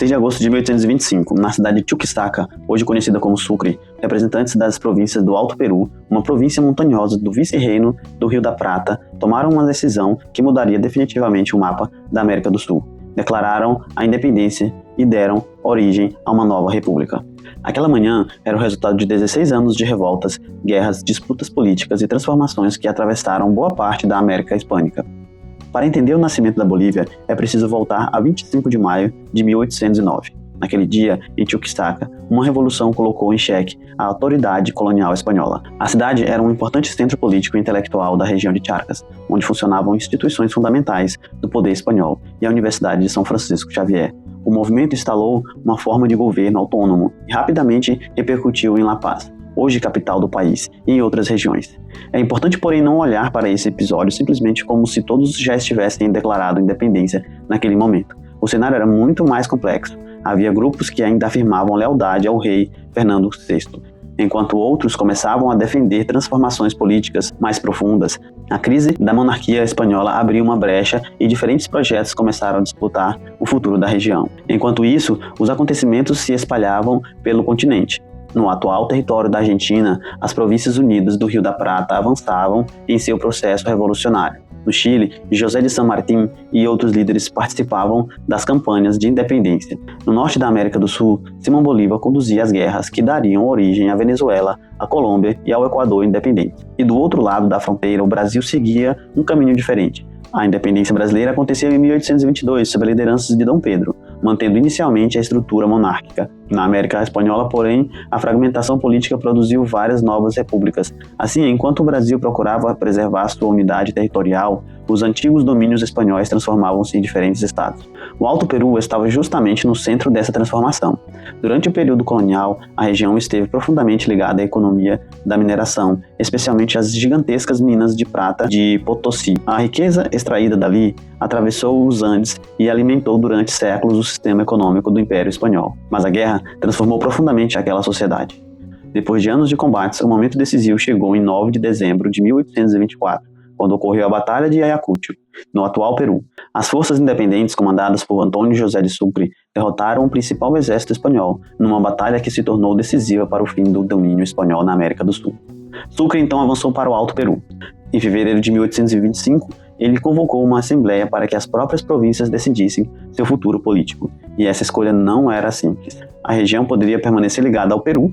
6 de agosto de 1825, na cidade de Chuquisaca, hoje conhecida como Sucre, representantes das províncias do Alto Peru, uma província montanhosa do vice-reino do Rio da Prata, tomaram uma decisão que mudaria definitivamente o mapa da América do Sul. Declararam a independência e deram origem a uma nova república. Aquela manhã era o resultado de 16 anos de revoltas, guerras, disputas políticas e transformações que atravessaram boa parte da América Hispânica. Para entender o nascimento da Bolívia, é preciso voltar a 25 de maio de 1809. Naquele dia, em Chuquisaca, uma revolução colocou em xeque a autoridade colonial espanhola. A cidade era um importante centro político e intelectual da região de Charcas, onde funcionavam instituições fundamentais do poder espanhol e a Universidade de São Francisco Xavier. O movimento instalou uma forma de governo autônomo e rapidamente repercutiu em La Paz, hoje capital do país, e em outras regiões. É importante, porém, não olhar para esse episódio simplesmente como se todos já estivessem declarado independência naquele momento. O cenário era muito mais complexo. Havia grupos que ainda afirmavam lealdade ao rei Fernando VI, enquanto outros começavam a defender transformações políticas mais profundas. A crise da monarquia espanhola abriu uma brecha e diferentes projetos começaram a disputar o futuro da região. Enquanto isso, os acontecimentos se espalhavam pelo continente. No atual território da Argentina, as Províncias Unidas do Rio da Prata avançavam em seu processo revolucionário. No Chile, José de San Martín e outros líderes participavam das campanhas de independência. No norte da América do Sul, Simão Bolívar conduzia as guerras que dariam origem à Venezuela, à Colômbia e ao Equador independente. E do outro lado da fronteira, o Brasil seguia um caminho diferente. A independência brasileira aconteceu em 1822, sob a liderança de Dom Pedro, mantendo inicialmente a estrutura monárquica. Na América Espanhola, porém, a fragmentação política produziu várias novas repúblicas. Assim, enquanto o Brasil procurava preservar sua unidade territorial, os antigos domínios espanhóis transformavam-se em diferentes estados. O Alto Peru estava justamente no centro dessa transformação. Durante o período colonial, a região esteve profundamente ligada à economia da mineração, especialmente às gigantescas minas de prata de Potosí. A riqueza extraída dali atravessou os Andes e alimentou durante séculos o sistema econômico do Império Espanhol. Mas a guerra transformou profundamente aquela sociedade. Depois de anos de combates, o momento decisivo chegou em 9 de dezembro de 1824, quando ocorreu a Batalha de Ayacucho, no atual Peru. As forças independentes comandadas por Antônio José de Sucre derrotaram o principal exército espanhol, numa batalha que se tornou decisiva para o fim do domínio espanhol na América do Sul. Sucre então avançou para o Alto Peru. Em fevereiro de 1825, ele convocou uma assembleia para que as próprias províncias decidissem seu futuro político. E essa escolha não era simples. A região poderia permanecer ligada ao Peru,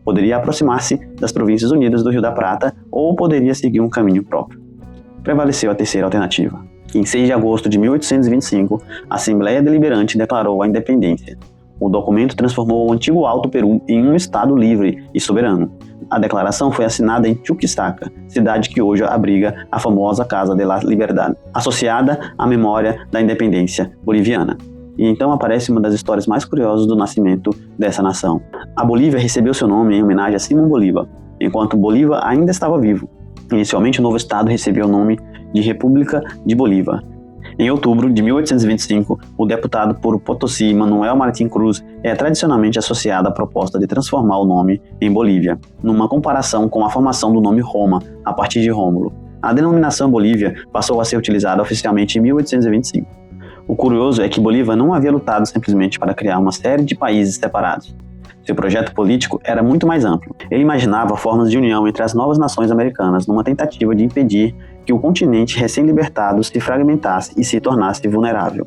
poderia aproximar-se das Províncias Unidas do Rio da Prata ou poderia seguir um caminho próprio. Prevaleceu a terceira alternativa. Em 6 de agosto de 1825, a Assembleia Deliberante declarou a independência. O documento transformou o antigo Alto Peru em um estado livre e soberano. A declaração foi assinada em Chuquisaca, cidade que hoje abriga a famosa Casa de la Liberdad, associada à memória da independência boliviana. E então aparece uma das histórias mais curiosas do nascimento dessa nação. A Bolívia recebeu seu nome em homenagem a Simão Bolívar, enquanto Bolívar ainda estava vivo. Inicialmente, o novo estado recebeu o nome de República de Bolívar. Em outubro de 1825, o deputado por Potosí, Manuel Martín Cruz, é tradicionalmente associado à proposta de transformar o nome em Bolívia, numa comparação com a formação do nome Roma, a partir de Rômulo. A denominação Bolívia passou a ser utilizada oficialmente em 1825. O curioso é que Bolívar não havia lutado simplesmente para criar uma série de países separados. Seu projeto político era muito mais amplo. Ele imaginava formas de união entre as novas nações americanas numa tentativa de impedir que o continente recém-libertado se fragmentasse e se tornasse vulnerável.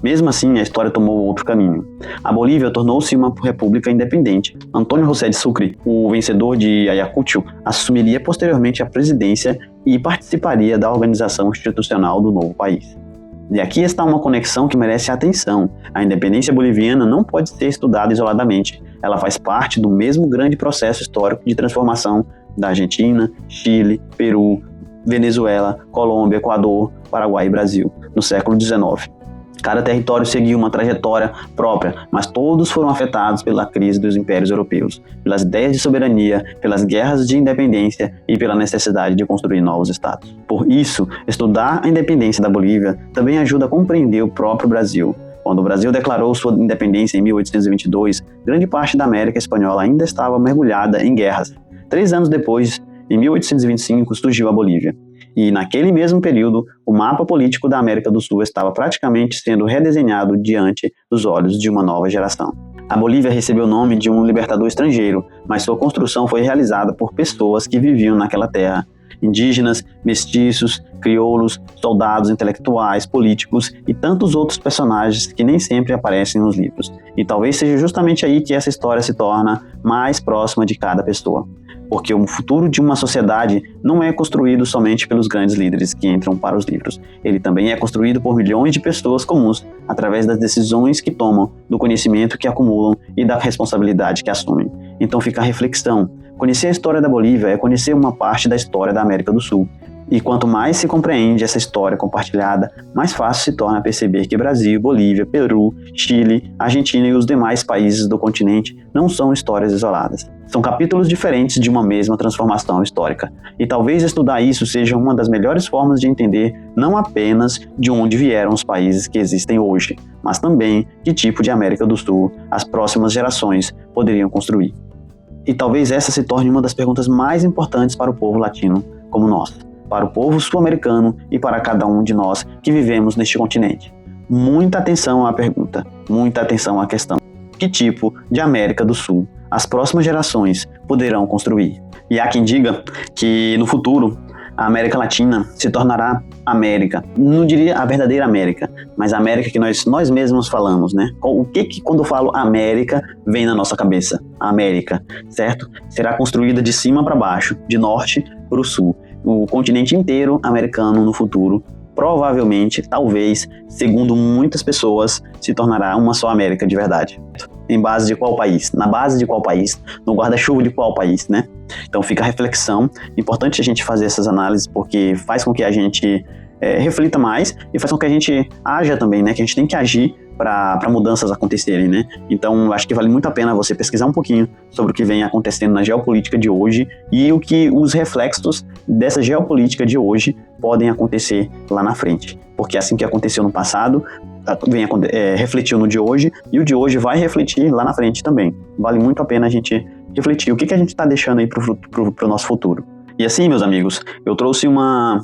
Mesmo assim, a história tomou outro caminho. A Bolívia tornou-se uma república independente. Antônio José de Sucre, o vencedor de Ayacucho, assumiria posteriormente a presidência e participaria da organização institucional do novo país. E aqui está uma conexão que merece atenção. A independência boliviana não pode ser estudada isoladamente. Ela faz parte do mesmo grande processo histórico de transformação da Argentina, Chile, Peru, Venezuela, Colômbia, Equador, Paraguai e Brasil, no século XIX. Cada território seguiu uma trajetória própria, mas todos foram afetados pela crise dos impérios europeus, pelas ideias de soberania, pelas guerras de independência e pela necessidade de construir novos estados. Por isso, estudar a independência da Bolívia também ajuda a compreender o próprio Brasil. Quando o Brasil declarou sua independência em 1822, grande parte da América Espanhola ainda estava mergulhada em guerras. 3 anos depois, em 1825, surgiu a Bolívia. E naquele mesmo período, o mapa político da América do Sul estava praticamente sendo redesenhado diante dos olhos de uma nova geração. A Bolívia recebeu o nome de um libertador estrangeiro, mas sua construção foi realizada por pessoas que viviam naquela terra. Indígenas, mestiços, crioulos, soldados, intelectuais, políticos e tantos outros personagens que nem sempre aparecem nos livros. E talvez seja justamente aí que essa história se torna mais próxima de cada pessoa. Porque o futuro de uma sociedade não é construído somente pelos grandes líderes que entram para os livros. Ele também é construído por milhões de pessoas comuns, através das decisões que tomam, do conhecimento que acumulam e da responsabilidade que assumem. Então fica a reflexão. Conhecer a história da Bolívia é conhecer uma parte da história da América do Sul. E quanto mais se compreende essa história compartilhada, mais fácil se torna perceber que Brasil, Bolívia, Peru, Chile, Argentina e os demais países do continente não são histórias isoladas. São capítulos diferentes de uma mesma transformação histórica. E talvez estudar isso seja uma das melhores formas de entender não apenas de onde vieram os países que existem hoje, mas também que tipo de América do Sul as próximas gerações poderiam construir. E talvez essa se torne uma das perguntas mais importantes para o povo latino como nós, para o povo sul-americano e para cada um de nós que vivemos neste continente. Muita atenção à pergunta, muita atenção à questão. Que tipo de América do Sul as próximas gerações poderão construir? E há quem diga que no futuro a América Latina se tornará América. Não diria a verdadeira América, mas a América que nós mesmos falamos, né? O que quando eu falo América vem na nossa cabeça? A América, certo? Será construída de cima para baixo, de norte para o sul. O continente inteiro americano no futuro, provavelmente, talvez, segundo muitas pessoas, se tornará uma só América de verdade. Em base de qual país? Na base de qual país? No guarda-chuva de qual país, né? Então fica a reflexão. Importante a gente fazer essas análises porque faz com que a gente reflita mais e faz com que a gente haja também, né? Que a gente tem que agir para mudanças acontecerem, né? Então acho que vale muito a pena você pesquisar um pouquinho sobre o que vem acontecendo na geopolítica de hoje e o que os reflexos dessa geopolítica de hoje podem acontecer lá na frente. Porque assim que aconteceu no passado, refletiu no de hoje e o de hoje vai refletir lá na frente também. Vale muito a pena a gente refletir o que a gente está deixando aí pro nosso futuro. E assim, meus amigos, eu trouxe um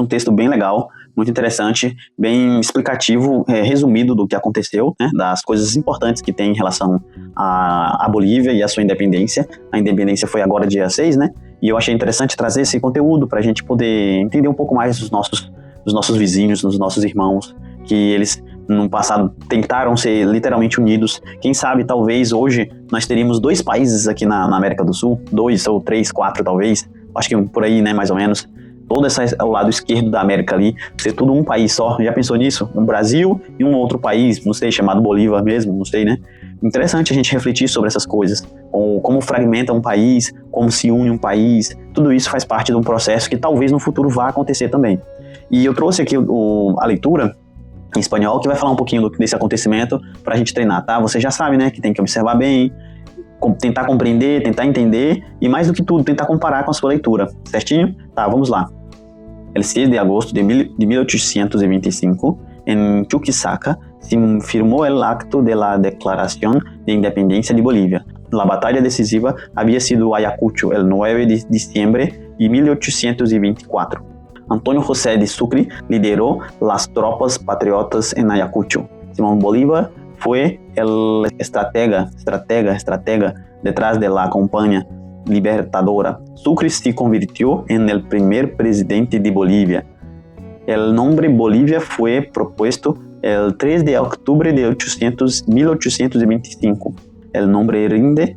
texto bem legal, muito interessante, bem explicativo, resumido do que aconteceu, né, das coisas importantes que tem em relação à Bolívia e à sua independência. A independência foi agora dia 6, né? E eu achei interessante trazer esse conteúdo para a gente poder entender um pouco mais dos nossos vizinhos, dos nossos irmãos, que eles no passado tentaram ser literalmente unidos. Quem sabe, talvez hoje nós teríamos 2 países aqui na América do Sul, 2 ou 3, 4 talvez, acho que por aí, né, mais ou menos. Todo o lado esquerdo da América ali, ser tudo um país só. Já pensou nisso? Um Brasil e um outro país, não sei, chamado Bolívia mesmo, não sei, né? Interessante a gente refletir sobre essas coisas. Como fragmenta um país, como se une um país. Tudo isso faz parte de um processo que talvez no futuro vá acontecer também. E eu trouxe aqui a leitura em espanhol, que vai falar um pouquinho desse acontecimento pra gente treinar, tá? Você já sabe, né, que tem que observar bem, tentar compreender, tentar entender e, mais do que tudo, tentar comparar com a sua leitura, certinho? Tá, vamos lá. El 6 de agosto de 1825, en Chuquisaca, se firmó el acto de la Declaración de Independencia de Bolivia. La batalla decisiva había sido Ayacucho el 9 de diciembre de 1824. Antônio José de Sucre lideró las tropas patriotas en Ayacucho. Simón Bolívar fue el estratega detrás de la campaña libertadora. Sucre se convirtió en el primer presidente de Bolivia. El nombre Bolivia fue propuesto el 3 de octubre de 1825. El nombre rinde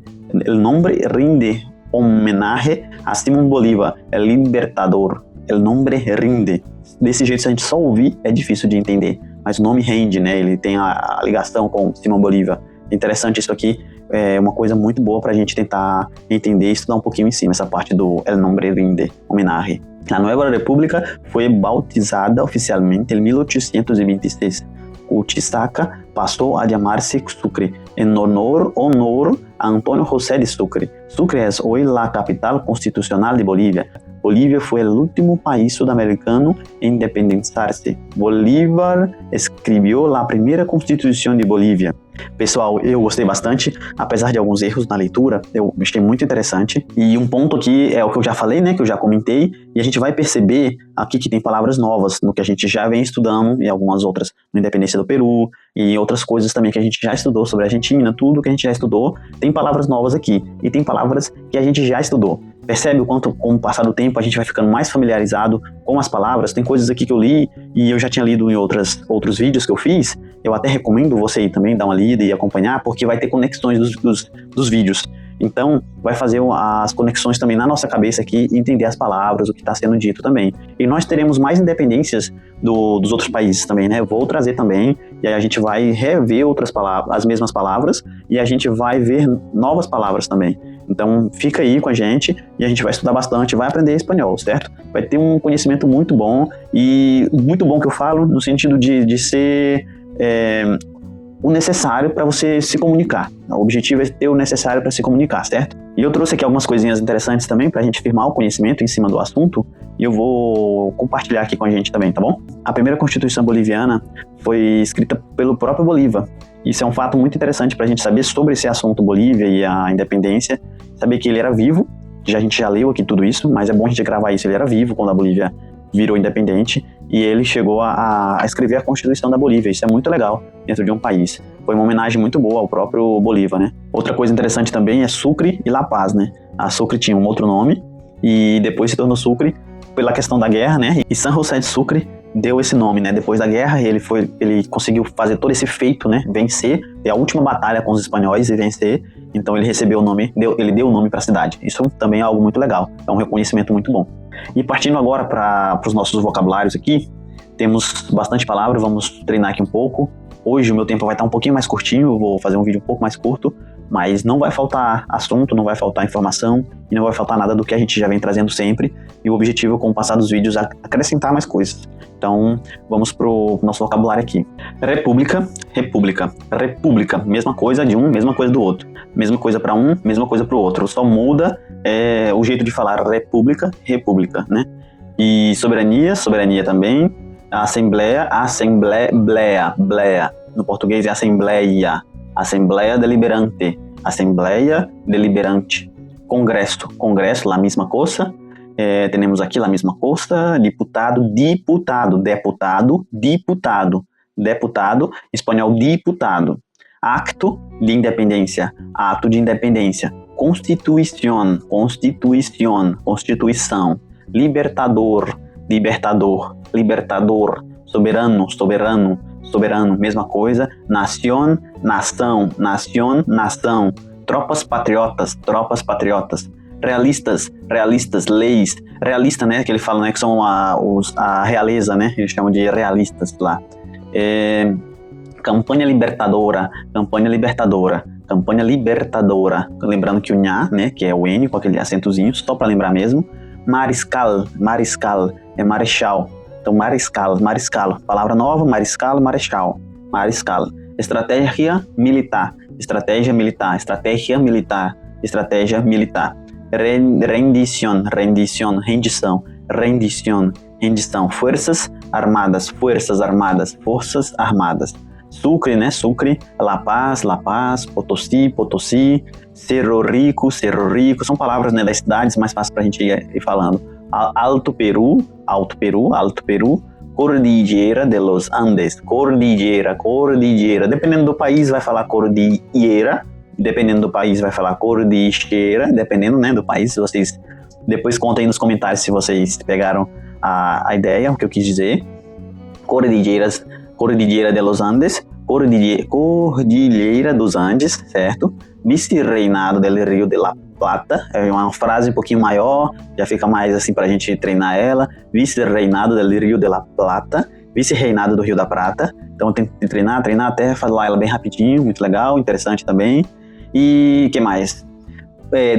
homenaje a Simón Bolívar, el libertador. El nombre rinde. Desse jeito, se a gente só ouvir, é difícil de entender. Mas o nome rende, né? Ele tem a ligação com Simón Bolívar. Interessante isso aqui. É uma coisa muito boa para a gente tentar entender e estudar um pouquinho em cima, essa parte do El Nombre Rinde, homenaje. La nueva república fue bautizada oficialmente en 1826. Chuquisaca pasó a llamarse Sucre, en honor a Antônio José de Sucre. Sucre es hoy la capital constitucional de Bolivia. Bolívia foi o último país sudamericano em independizar-se. Bolívar escreveu a primeira Constituição de Bolívia. Pessoal, eu gostei bastante, apesar de alguns erros na leitura, eu achei muito interessante. E um ponto aqui é o que eu já falei, né, que eu já comentei, e a gente vai perceber aqui que tem palavras novas no que a gente já vem estudando, e algumas outras na Independência do Peru, e outras coisas também que a gente já estudou sobre a Argentina, tudo que a gente já estudou, tem palavras novas aqui, e tem palavras que a gente já estudou. Percebe o quanto, com o passar do tempo, a gente vai ficando mais familiarizado com as palavras. Tem coisas aqui que eu li e eu já tinha lido em outros vídeos que eu fiz. Eu até recomendo você ir também dar uma lida e acompanhar, porque vai ter conexões dos vídeos. Então, vai fazer as conexões também na nossa cabeça aqui e entender as palavras, o que está sendo dito também. E nós teremos mais independências dos outros países também, né? Eu vou trazer também, e aí a gente vai rever outras palavras, as mesmas palavras, e a gente vai ver novas palavras também. Então, fica aí com a gente e a gente vai estudar bastante, vai aprender espanhol, certo? Vai ter um conhecimento muito bom, e muito bom que eu falo no sentido de ser o necessário para você se comunicar. O objetivo é ter o necessário para se comunicar, certo? E eu trouxe aqui algumas coisinhas interessantes também para a gente firmar o conhecimento em cima do assunto, e eu vou compartilhar aqui com a gente também, tá bom? A primeira Constituição boliviana foi escrita pelo próprio Bolívar. Isso é um fato muito interessante para a gente saber sobre esse assunto Bolívia e a independência, saber que ele era vivo, a gente já leu aqui tudo isso, mas é bom a gente gravar isso, ele era vivo quando a Bolívia virou independente, e ele chegou a escrever a Constituição da Bolívia. Isso é muito legal dentro de um país. Foi uma homenagem muito boa ao próprio Bolívar, né? Outra coisa interessante também é Sucre e La Paz, né? A Sucre tinha um outro nome, e depois se tornou Sucre pela questão da guerra, né? E San José de Sucre deu esse nome, né? Depois da guerra, ele conseguiu fazer todo esse feito, né? Vencer, ter a última batalha com os espanhóis e vencer. Então ele recebeu o nome, ele deu o nome para a cidade. Isso também é algo muito legal, é um reconhecimento muito bom. E partindo agora para os nossos vocabulários aqui, temos bastante palavra, vamos treinar aqui um pouco. Hoje o meu tempo vai estar um pouquinho mais curtinho, eu vou fazer um vídeo um pouco mais curto, mas não vai faltar assunto, não vai faltar informação e não vai faltar nada do que a gente já vem trazendo sempre. E o objetivo, com o passar dos vídeos, é acrescentar mais coisas. Então, vamos pro nosso vocabulário aqui. República, república, república, mesma coisa de um, mesma coisa do outro. Mesma coisa para um, mesma coisa para o outro. Só muda o jeito de falar república, república, né? E soberania, soberania também. Assembleia, assembleia, bleia. No português é assembleia. Assembleia deliberante, assembleia deliberante. Congresso, congresso, a mesma coisa. Temos aqui a mesma coisa. Diputado, diputado, deputado, diputado, deputado, espanhol diputado. Acto de independência, ato de independência. Constituição, constituição, constituição. Libertador, libertador, libertador. Soberano, soberano, soberano, mesma coisa. Nação, nação, nação, nação. Tropas patriotas, tropas patriotas. Realistas, realistas, leis. Realista, né, que ele fala, né, que são a realeza, né, eles chamam de realistas lá. Campanha libertadora, campanha libertadora, campanha libertadora. Lembrando que o nha, né, que é o N com aquele acentozinho, só para lembrar mesmo. Mariscal, mariscal, é marechal. Então, mariscal, mariscal. Palavra nova, mariscal, marechal. Mariscal. Estratégia militar, estratégia militar, estratégia militar, estratégia militar. Rendição, rendição, rendição, rendição, rendição. Forças armadas, forças armadas, forças armadas. Sucre, né? Sucre. La Paz, La Paz. Potosí, Potosí. Cerro Rico, Cerro Rico. São palavras, né, das cidades mais fáceis para a gente ir falando. Alto Peru, Alto Peru, Alto Peru. Cordillera de los Andes, cordillera, cordillera. Dependendo do país vai falar cordillera, dependendo do país vai falar cordillera, dependendo, né, do país. Vocês depois contem aí nos comentários se vocês pegaram a ideia, o que eu quis dizer. Cordilleras, Cordillera de los Andes, Cordilheira dos Andes, certo? Vice-reinado del Rio de la Plata, é uma frase um pouquinho maior, já fica mais assim pra gente treinar ela. Vice-reinado del Rio de la Plata, vice-reinado do Rio da Prata. Então tem que treinar até falar ela bem rapidinho, muito legal, interessante também. E que mais?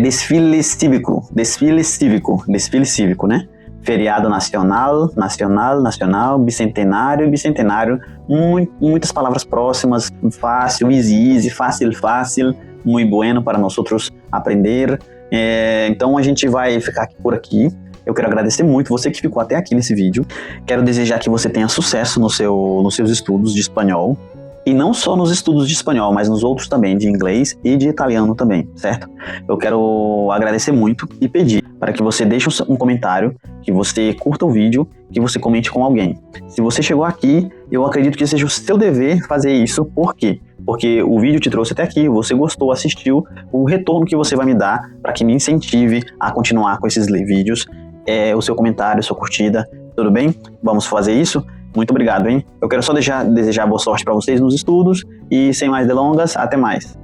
Desfile cívico, desfile cívico, desfile cívico, né? Feriado nacional, nacional, nacional, bicentenário, bicentenário. Muitas palavras próximas, fácil, easy, fácil, fácil, muito bueno para nós outros aprender. Então a gente vai ficar por aqui. Eu quero agradecer muito você que ficou até aqui nesse vídeo. Quero desejar que você tenha sucesso nos seus estudos de espanhol. E não só nos estudos de espanhol, mas nos outros também, de inglês e de italiano também, certo? Eu quero agradecer muito e pedir para que você deixe um comentário, que você curta o vídeo, que você comente com alguém. Se você chegou aqui, eu acredito que seja o seu dever fazer isso. Por quê? Porque o vídeo te trouxe até aqui, você gostou, assistiu, o retorno que você vai me dar para que me incentive a continuar com esses vídeos é o seu comentário, sua curtida, tudo bem? Vamos fazer isso? Muito obrigado, hein? Eu quero só desejar boa sorte para vocês nos estudos e sem mais delongas, até mais.